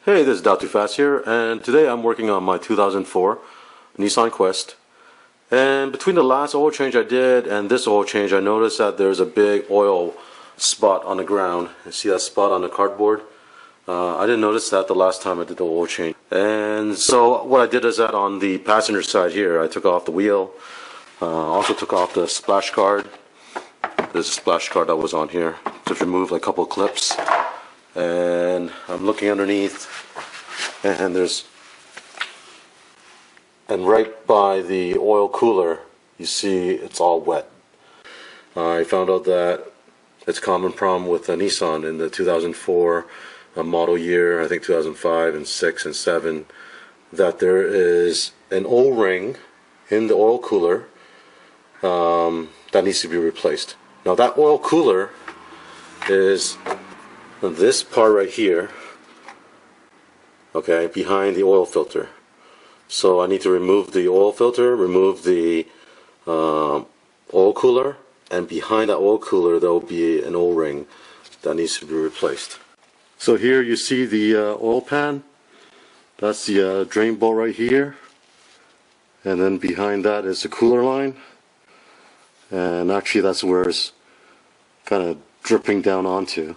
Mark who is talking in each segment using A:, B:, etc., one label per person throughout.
A: Hey, this is Too Fast here, and today I'm working on my 2004 Nissan Quest. And between the last oil change I did and this oil change, I noticed that there's a big oil spot on the ground. You see that spot on the cardboard? I didn't notice that the last time I did the oil change. And so what I did is that on the passenger side here, I took off the wheel, also took off the splash guard. There's a splash guard that was on here. Just removed a couple of clips. And I'm looking underneath, and right by the oil cooler, you see it's all wet. I found out that it's a common problem with a Nissan in the 2004 model year, I think 2005 and 6 and 7, that there is an O-ring in the oil cooler that needs to be replaced. Now that oil cooler is this part right here, okay, behind the oil filter. So I need to remove the oil filter, remove the oil cooler, and behind that oil cooler there will be an O-ring that needs to be replaced. So here you see the oil pan. That's the drain bolt right here, and then behind that is the cooler line, and actually that's where it's kind of dripping down onto.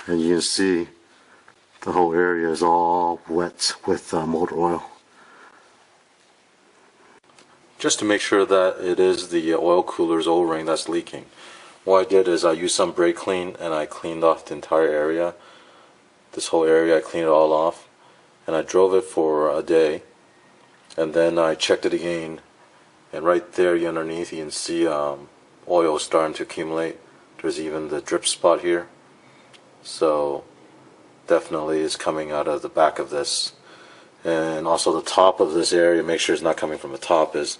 A: And you can see the whole area is all wet with motor oil. Just to make sure that it is the oil cooler's O-ring that's leaking, what I did is I used some brake clean and I cleaned off the entire area. This whole area I cleaned it all off, and I drove it for a day, and then I checked it again, and right there underneath you can see oil starting to accumulate. There's even the drip spot here. So definitely is coming out of the back of this, and also the top of this area. Make sure it's not coming from the top. Is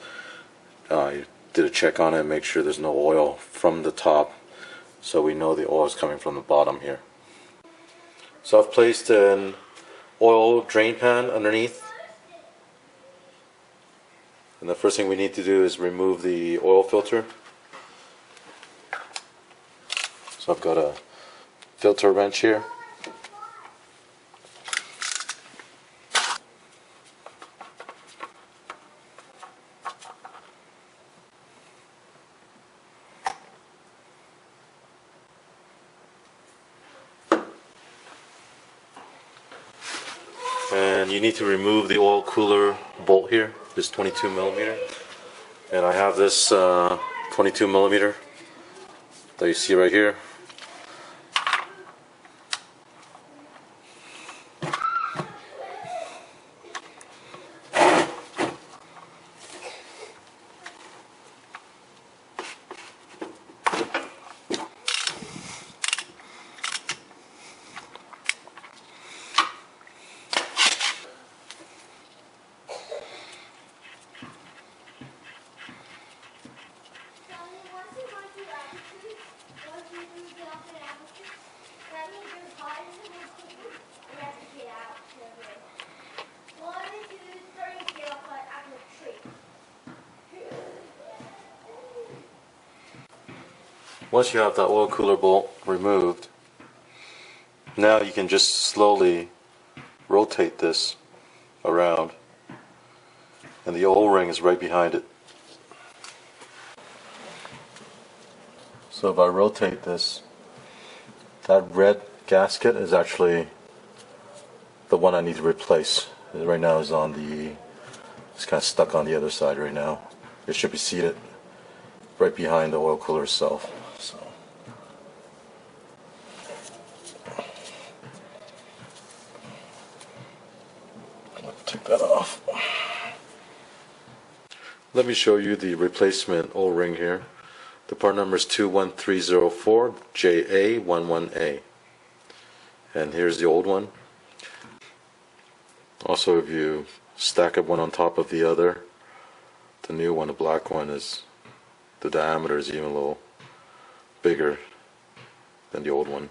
A: I did a check on it and make sure there's no oil from the top, so we know the oil is coming from the bottom here. So I've placed an oil drain pan underneath, and the first thing we need to do is remove the oil filter. So I've got a filter wrench here. And you need to remove the oil cooler bolt here, this 22 millimeter. And I have this 22 millimeter that you see right here. Once you have that oil cooler bolt removed, now you can just slowly rotate this around, and the O-ring is right behind it. So if I rotate this, that red gasket is actually the one I need to replace. Right now is on the, it's kind of stuck on the other side right now. It should be seated right behind the oil cooler itself. So let's take that off. Let me show you the replacement O-ring here. The part number is 21304 JA11A, and here's the old one. Also, if you stack up one on top of the other, the new one, the black one, is the diameter is even a little bigger than the old one.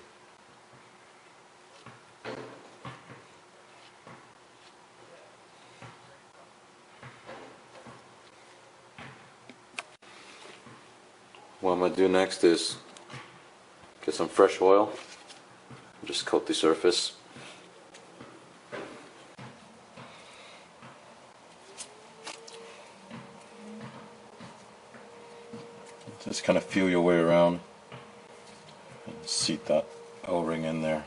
A: What I'm going to do next is get some fresh oil, just coat the surface. Just kind of feel your way around and seat that O-ring in there.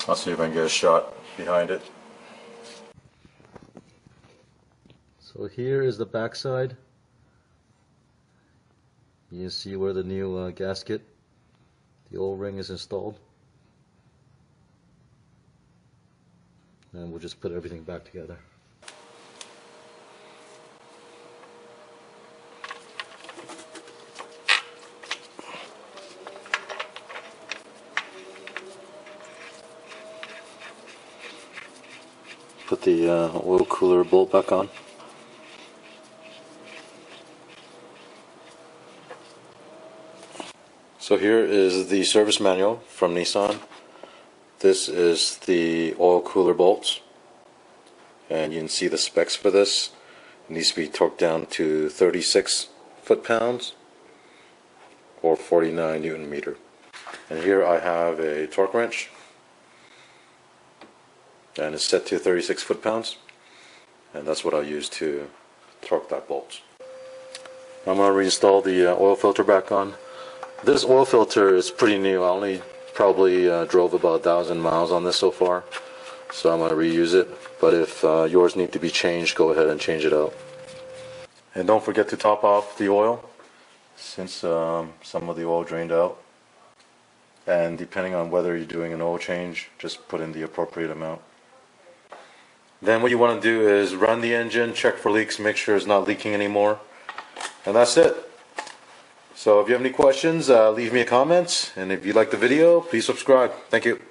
A: I'll see if I can get a shot behind it. So here is the back side. You can see where the new gasket, the O-ring is installed. And we'll just put everything back together. Put the oil cooler bolt back on. So here is the service manual from Nissan. This is the oil cooler bolts, and you can see the specs for this. It needs to be torqued down to 36 foot-pounds or 49 Newton meter. And here I have a torque wrench, and it's set to 36 foot-pounds, and that's what I'll use to torque that bolt. I'm going to reinstall the oil filter back on. This oil filter is pretty new. I only probably drove about 1,000 miles on this so far, so I'm going to reuse it. But if yours need to be changed, go ahead and change it out. And don't forget to top off the oil, since some of the oil drained out. And depending on whether you're doing an oil change, just put in the appropriate amount. Then what you want to do is run the engine, check for leaks, make sure it's not leaking anymore, and that's it. So if you have any questions, leave me a comment, and if you like the video, please subscribe. Thank you.